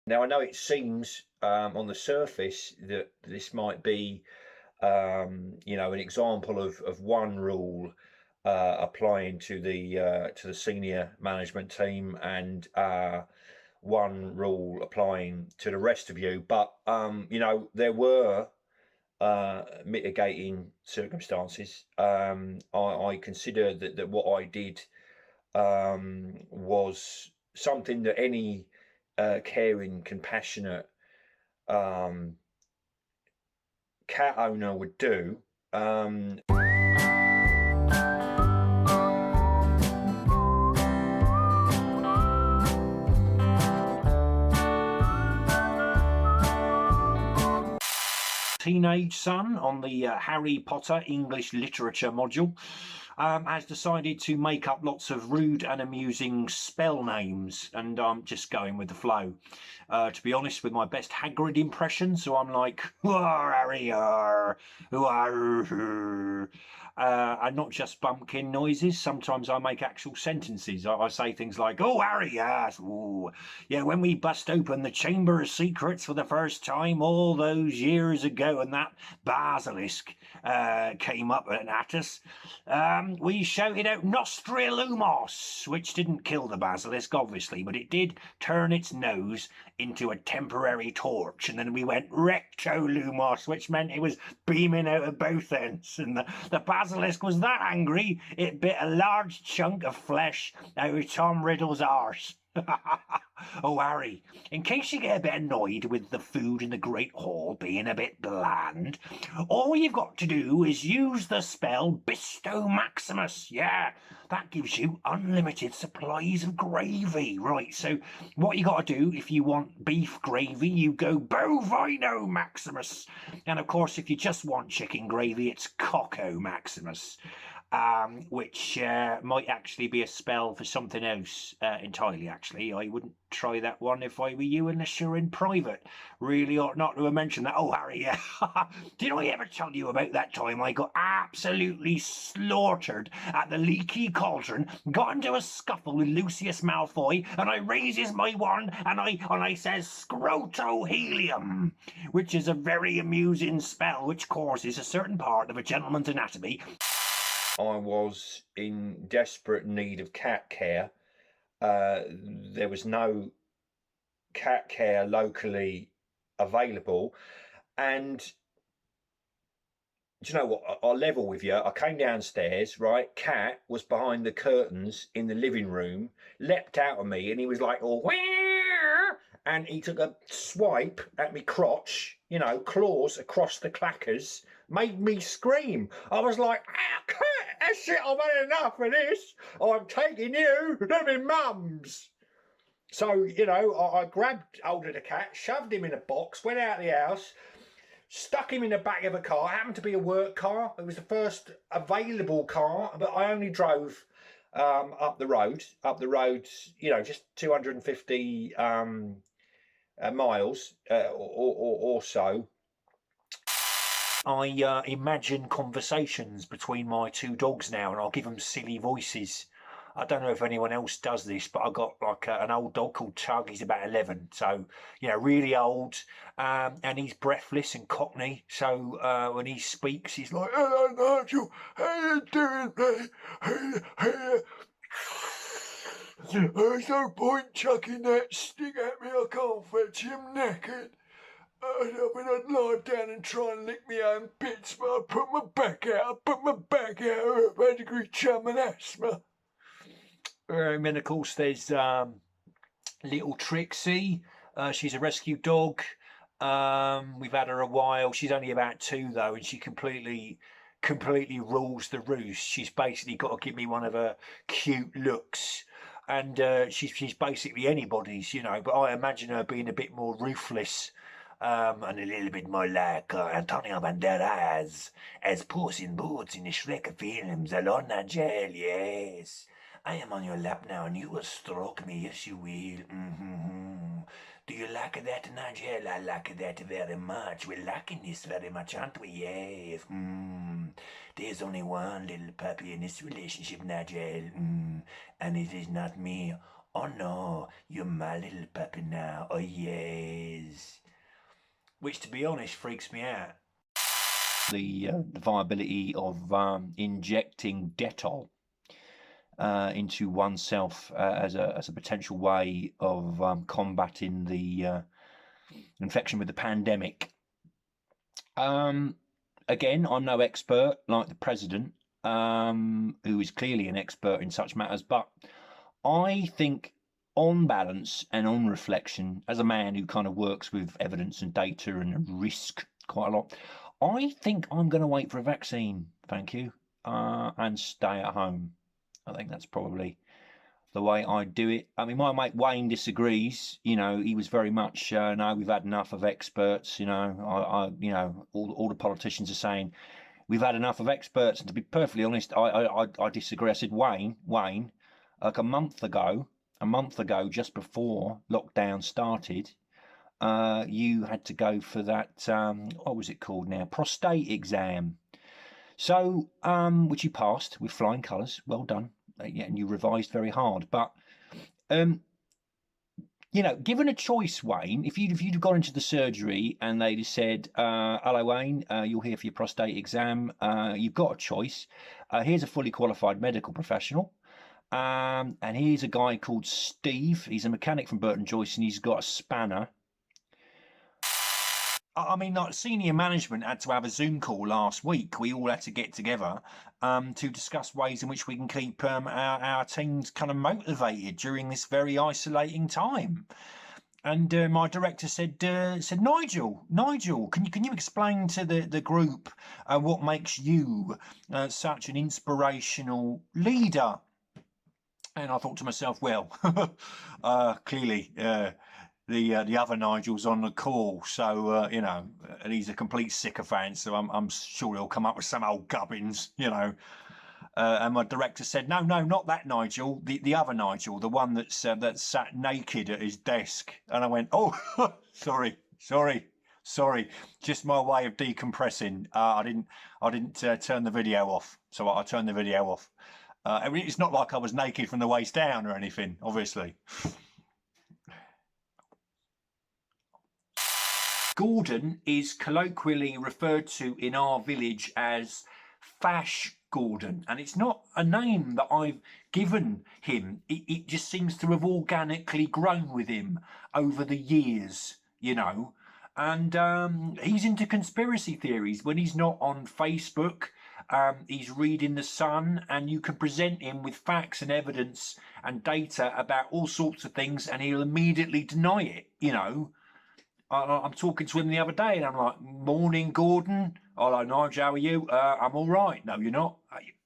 Now, I know it seems on the surface that this might be, you know, an example of one rule applying to the senior management team and one rule applying to the rest of you. But you know, there were mitigating circumstances. I consider that what I did was something that any caring, compassionate cat owner would do. Teenage son on the Harry Potter English literature module has decided to make up lots of rude and amusing spell names, and I'm just going with the flow. To be honest, with my best Hagrid impression, so I'm like, Harry, and not just bumpkin noises. Sometimes I make actual sentences. I say things like, "Oh, Harry, yes, ooh, yeah, when we bust open the Chamber of Secrets for the first time all those years ago, and that basilisk came up at us, we shouted out Nostrilumos, which didn't kill the basilisk, obviously, but it did turn its nose into a temporary torch, and then we went Rectolumos, which meant it was beaming out of both ends, and the basilisk was that angry it bit a large chunk of flesh out of Tom Riddle's arse." Oh, Harry, in case you get a bit annoyed with the food in the Great Hall being a bit bland, all you've got to do is use the spell Bestow Maximus. Yeah, that gives you unlimited supplies of gravy. Right, so what you got to do if you want beef gravy, you go Bovino Maximus. And of course, if you just want chicken gravy, it's Cocco Maximus. Which might actually be a spell for something else entirely, actually. I wouldn't try that one if I were you, unless you're in private. Really ought not to have mentioned that. Oh, Harry, yeah. Did I ever tell you about that time I got absolutely slaughtered at the Leaky Cauldron, got into a scuffle with Lucius Malfoy, and I raises my wand, and I says Scrotohelium, which is a very amusing spell which causes a certain part of a gentleman's anatomy. I was in desperate need of cat care. There was no cat care locally available, and do you know what? I'll level with you. I came downstairs, right? Cat was behind the curtains in the living room, leapt out at me, and he was like, "Oh, where?" And he took a swipe at me crotch, you know, claws across the clackers, made me scream. I was like, "Ah, Cat, that's it, I've had enough of this. I'm taking you to my mum's." So, you know, I grabbed hold of the cat, shoved him in a box, went out of the house, stuck him in the back of a car. It happened to be a work car. It was the first available car, but I only drove up the road, you know, just 250 miles or so. I imagine conversations between my two dogs now, and I'll give them silly voices. I don't know if anyone else does this, but I got like an old dog called Tug. He's about 11, so you know, really old, and he's breathless and cockney. So when he speaks, he's like, "Hello, Nigel. How you doing, mate? There's no point chucking that stick at me. I can't fetch him knackered. I mean, I'd lie down and try and lick my own bits, but I put my back out. I've had degree chum and asthma." And then, of course, there's little Trixie. She's a rescue dog. We've had her a while. She's only about 2 though, and she completely rules the roost. She's basically got to give me one of her cute looks, and she's basically anybody's, you know. But I imagine her being a bit more ruthless, and a little bit more like Antonio Banderas as Puss in Boots in the Shrek films. Hello, Nigel, yes. I am on your lap now, and you will stroke me. Yes, you will. Do you like that, Nigel? I like that very much. We're liking this very much, aren't we? Yes. There's only one little puppy in this relationship, Nigel. And it is not me. Oh, no. You're my little puppy now. Oh, yes. Which, to be honest, freaks me out. The viability of injecting Dettol into oneself as a potential way of combating the infection with the pandemic. Again, I'm no expert like the president, who is clearly an expert in such matters, but I think on balance and on reflection, as a man who kind of works with evidence and data and risk quite a lot, I think I'm going to wait for a vaccine, thank you, and stay at home. I think that's probably the way I do it. I mean, my mate Wayne disagrees. You know, he was very much, no, we've had enough of experts. You know, you know, all the politicians are saying we've had enough of experts. And to be perfectly honest, I disagree. I said, Wayne, like a month ago, just before lockdown started, you had to go for that, what was it called now? Prostate exam. So, which you passed with flying colours. Well done. Yeah, and you revised very hard. But, you know, given a choice, Wayne, if you'd have gone into the surgery and they'd have said, hello, Wayne, you're here for your prostate exam. You've got a choice. Here's a fully qualified medical professional. And here's a guy called Steve. He's a mechanic from Burton Joyce, and he's got a spanner. I mean, like, senior management had to have a Zoom call last week. We all had to get together to discuss ways in which we can keep our teams kind of motivated during this very isolating time. And my director said, Nigel, can you explain to the group what makes you such an inspirational leader? And I thought to myself, well, clearly. The other Nigel's on the call, so you know, and he's a complete sycophant, so I'm sure he'll come up with some old gubbins, you know. And my director said, no, not that Nigel, the other Nigel, the one that's sat naked at his desk. And I went, oh, sorry, just my way of decompressing. I didn't turn the video off, so I turned the video off. I mean, it's not like I was naked from the waist down or anything, obviously. Gordon is colloquially referred to in our village as Fash Gordon, and it's not a name that I've given him. It just seems to have organically grown with him over the years, you know. And he's into conspiracy theories. When he's not on Facebook, he's reading The Sun, and you can present him with facts and evidence and data about all sorts of things, and he'll immediately deny it, you know. I'm talking to him the other day, and I'm like, morning, Gordon. Hello, Nigel, how are you? I'm all right. No, you're not.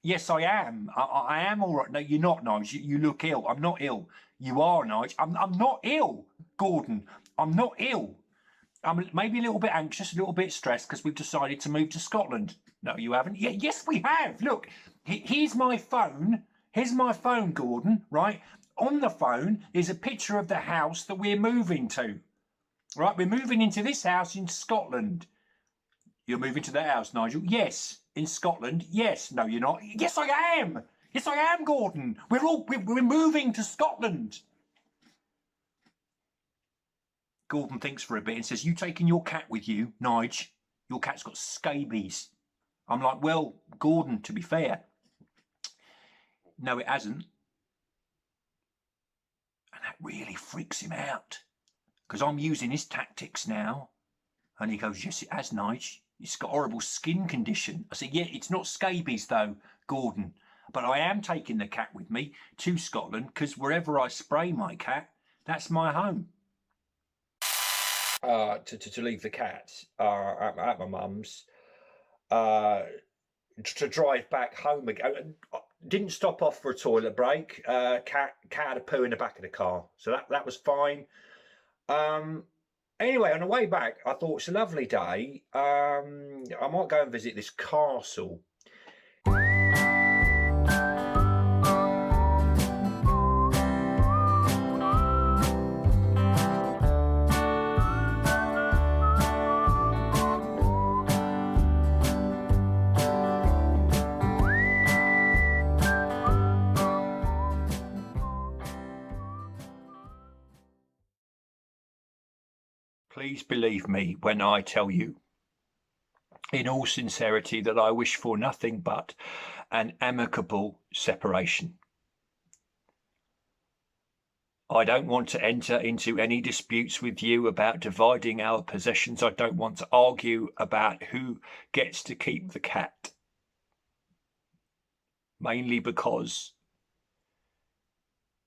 Yes, I am. I am all right. No, you're not, Nigel. You look ill. I'm not ill. You are, Nigel. I'm not ill, Gordon. I'm not ill. I'm maybe a little bit anxious, a little bit stressed because we've decided to move to Scotland. No, you haven't. Yeah, yes, we have. Look, here's my phone. Here's my phone, Gordon, right? On the phone is a picture of the house that we're moving to. Right, we're moving into this house in Scotland. You're moving to that house, Nigel? Yes. In Scotland? Yes. No, you're not. Yes, I am. Yes, I am, Gordon. We're moving to Scotland. Gordon thinks for a bit and says, you taking your cat with you, Nige? Your cat's got scabies. I'm like, well, Gordon, to be fair, no, it hasn't. And that really freaks him out because I'm using his tactics now. And he goes, yes, it has, Nige. It's got a horrible skin condition. I said, yeah, it's not scabies though, Gordon. But I am taking the cat with me to Scotland because wherever I spray my cat, that's my home. To leave the cat at my mum's, to drive back home again. Didn't stop off for a toilet break. Cat had a poo in the back of the car, so that was fine. Anyway, on the way back, I thought it's a lovely day. I might go and visit this castle. Please believe me when I tell you, in all sincerity, that I wish for nothing but an amicable separation. I don't want to enter into any disputes with you about dividing our possessions. I don't want to argue about who gets to keep the cat. Mainly because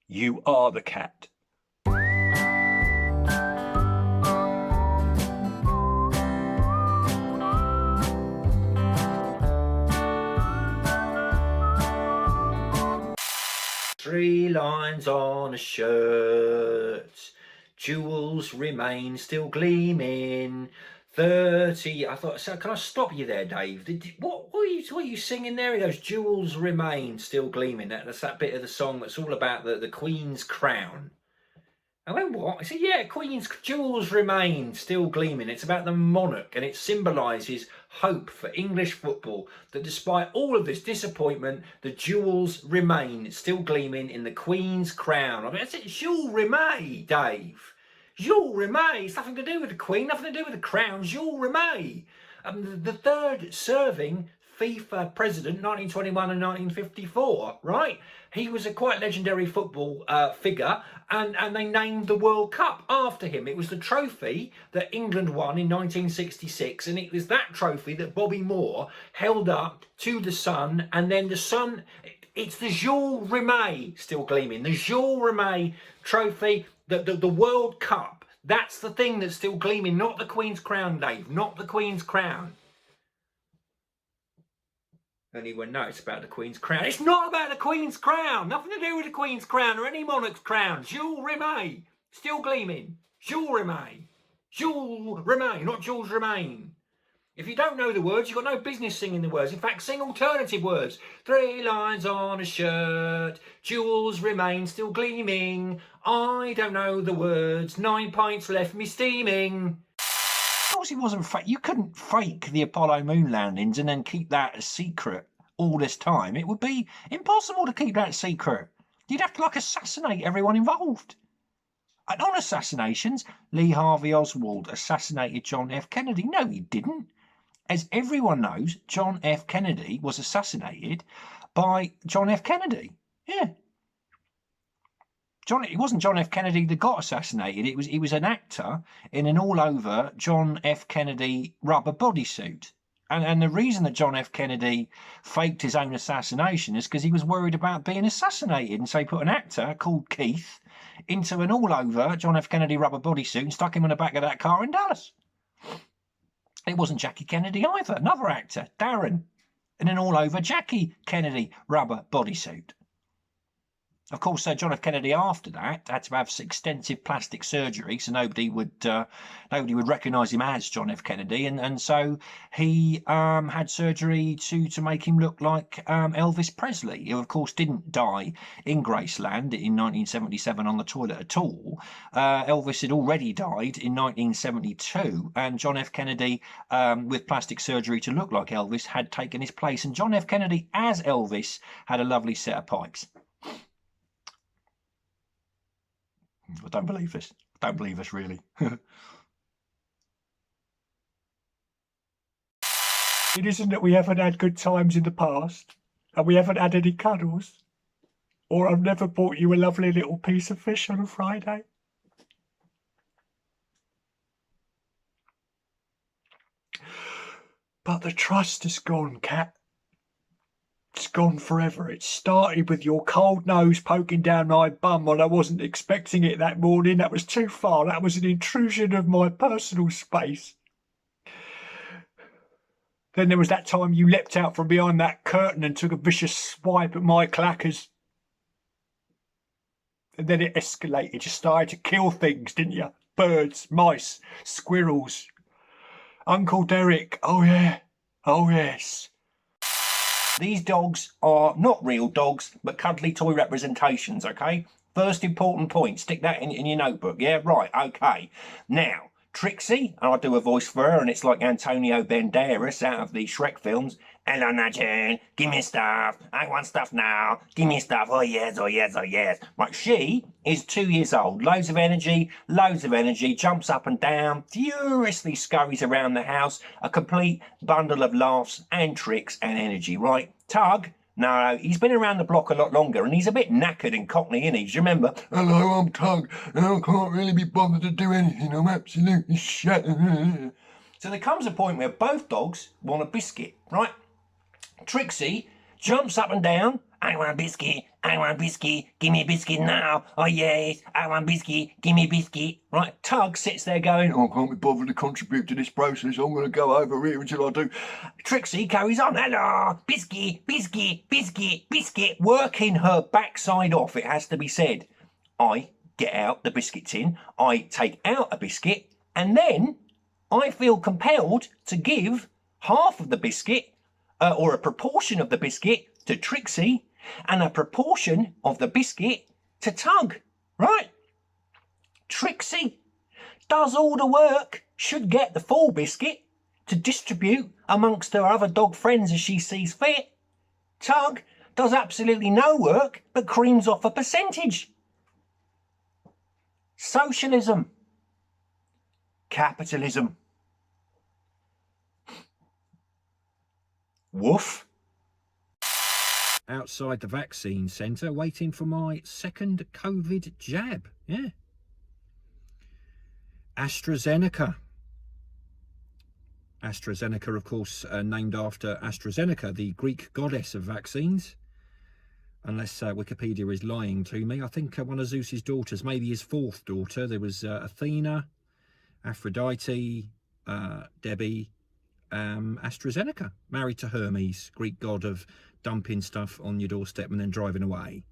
you are the cat. Three lines on a shirt, jewels remain still gleaming. 30. I thought, so can I stop you there, Dave? What are you singing there? He goes, jewels remain still gleaming. That's that bit of the song that's all about the Queen's crown. I went, what? I said, yeah, Queen's jewels remain still gleaming. It's about the monarch, and it symbolises hope for English football, that despite all of this disappointment, the jewels remain still gleaming in the Queen's crown. I mean, that's it, Jules Rimet, Dave. Jules Rimet. It's nothing to do with the Queen, nothing to do with the crown. Jules Rimet. The third serving FIFA president, 1921 and 1954, right? He was a quite legendary football figure, and they named the World Cup after him. It was the trophy that England won in 1966, and it was that trophy that Bobby Moore held up to the sun, and then the sun, it's the Jules Rimet still gleaming, the Jules Rimet trophy, the World Cup. That's the thing that's still gleaming, not the Queen's crown, Dave, not the Queen's crown. And he went, no, it's about the Queen's crown. It's not about the Queen's crown. Nothing to do with the Queen's crown or any monarch's crown. Jules Rimet, still gleaming. Jules Rimet. Jules Rimet, not Jules Remain. If you don't know the words, you've got no business singing the words. In fact, sing alternative words. 3 lines on a shirt. Jewels remain still gleaming. I don't know the words. 9 pints left me steaming. Of course, it wasn't fake. You couldn't fake the Apollo moon landings and then keep that a secret all this time. It would be impossible to keep that secret. You'd have to assassinate everyone involved. And on assassinations, Lee Harvey Oswald assassinated John F. Kennedy. No, he didn't. As everyone knows, John F. Kennedy was assassinated by John F. Kennedy. Yeah. It wasn't John F. Kennedy that got assassinated. It was an actor in an all-over John F. Kennedy rubber bodysuit. And the reason that John F. Kennedy faked his own assassination is because he was worried about being assassinated. And so he put an actor called Keith into an all-over John F. Kennedy rubber bodysuit and stuck him in the back of that car in Dallas. It wasn't Jackie Kennedy either. Another actor, Darren, in an all-over Jackie Kennedy rubber bodysuit. Of course, John F. Kennedy after that had to have extensive plastic surgery, so nobody would recognise him as John F. Kennedy, and so he had surgery to make him look like Elvis Presley, who of course didn't die in Graceland in 1977 on the toilet at all. Elvis had already died in 1972, and John F. Kennedy, with plastic surgery to look like Elvis, had taken his place, and John F. Kennedy as Elvis had a lovely set of pipes. I don't believe this. I don't believe this, really. It isn't that we haven't had good times in the past, and we haven't had any cuddles, or I've never bought you a lovely little piece of fish on a Friday. But the trust is gone, Cat. It's gone forever. It started with your cold nose poking down my bum when I wasn't expecting it that morning. That was too far. That was an intrusion of my personal space. Then there was that time you leapt out from behind that curtain and took a vicious swipe at my clackers. And then it escalated. You started to kill things, didn't you? Birds, mice, squirrels. Uncle Derek. Oh, yeah. Oh, yes. These dogs are not real dogs, but cuddly toy representations, okay? First important point, stick that in your notebook, yeah? Right, okay. Now, Trixie, and I do a voice for her, and it's like Antonio Banderas out of the Shrek films. Hello, Najee, give me stuff. I want stuff now. Give me stuff. Oh, yes, oh, yes, oh, yes. Right, she is 2 years old. Loads of energy, jumps up and down, furiously scurries around the house, a complete bundle of laughs and tricks and energy, right? Tug, no, he's been around the block a lot longer, and he's a bit knackered and cockney, isn't he? Do you remember? Hello, I'm Tug, and I can't really be bothered to do anything. I'm absolutely shattered. So there comes a point where both dogs want a biscuit, right? Trixie jumps up and down. I want a biscuit. I want a biscuit. Give me a biscuit now. Oh, yes. I want a biscuit. Give me a biscuit. Right. Tug sits there going, I can't be bothered to contribute to this process. I'm going to go over here until I do. Trixie carries on. Hello. Biscuit, biscuit, biscuit, biscuit. Working her backside off, it has to be said. I get out the biscuit tin. I take out a biscuit. And then I feel compelled to give half of the biscuit or a proportion of the biscuit to Trixie and a proportion of the biscuit to Tug, right? Trixie does all the work, should get the full biscuit to distribute amongst her other dog friends as she sees fit. Tug does absolutely no work but creams off a percentage. Socialism. Capitalism. Woof. Outside the vaccine centre, waiting for my second COVID jab. Yeah. AstraZeneca. AstraZeneca, of course, named after AstraZeneca, the Greek goddess of vaccines. Unless Wikipedia is lying to me. I think one of Zeus's daughters, maybe his fourth daughter, there was Athena, Aphrodite, Debbie, AstraZeneca, married to Hermes, Greek god of dumping stuff on your doorstep and then driving away.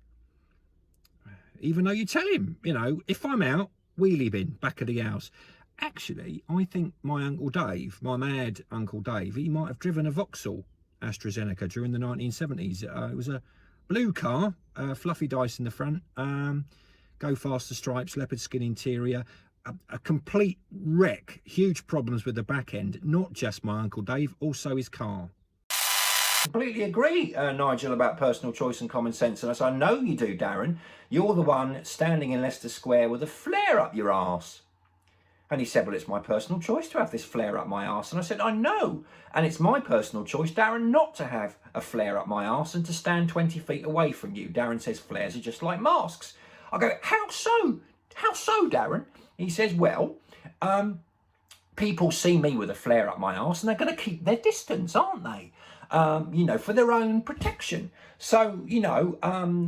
Even though you tell him, you know, if I'm out, wheelie bin, back of the house. Actually, I think my Uncle Dave, my mad Uncle Dave, he might have driven a Vauxhall AstraZeneca during the 1970s. It was a blue car, fluffy dice in the front, go faster stripes, leopard skin interior, a complete wreck, huge problems with the back end, not just my Uncle Dave, also his car. Completely agree, Nigel, about personal choice and common sense, and as I know you do, Darren, you're the one standing in Leicester Square with a flare up your arse. And he said, well, it's my personal choice to have this flare up my arse. And I said, I know. And it's my personal choice, Darren, not to have a flare up my arse and to stand 20 feet away from you. Darren says flares are just like masks. I go, how so? How so, Darren? He says, well, people see me with a flare up my arse and they're going to keep their distance, aren't they? you know, for their own protection. So, you know,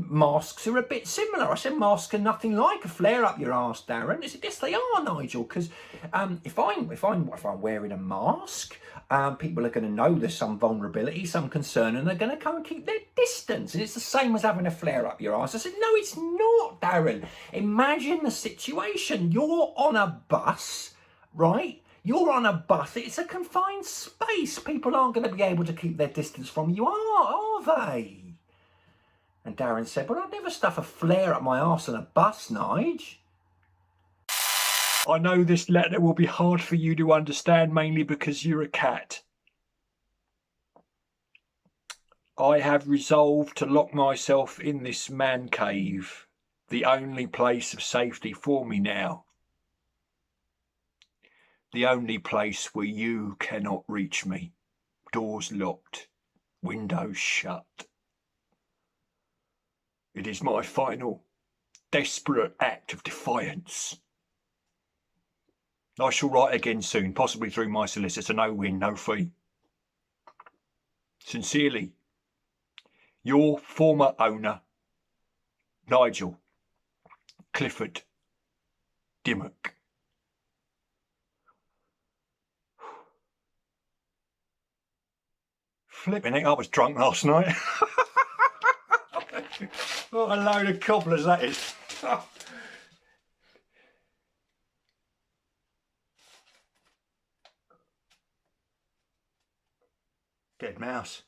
masks are a bit similar. I said masks are nothing like a flare up your arse, Darren. I said, yes, they are, Nigel, because if I'm wearing a mask, people are going to know there's some vulnerability, some concern, and they're going to come and keep their distance. And it's the same as having a flare up your arse. I said, no, it's not, Darren. Imagine the situation. You're on a bus, right? You're on a bus. It's a confined space. People aren't going to be able to keep their distance from you, are they? And Darren said, but I'd never stuff a flare up my arse on a bus, Nige. I know this letter will be hard for you to understand, mainly because you're a cat. I have resolved to lock myself in this man cave, the only place of safety for me now. The only place where you cannot reach me. Doors locked, windows shut. It is my final, desperate act of defiance. I shall write again soon, possibly through my solicitor. No win, no fee. Sincerely, your former owner, Nigel Clifford Dimmock. Flipping heck, I was drunk last night. What a load of cobblers that is. Dead mouse.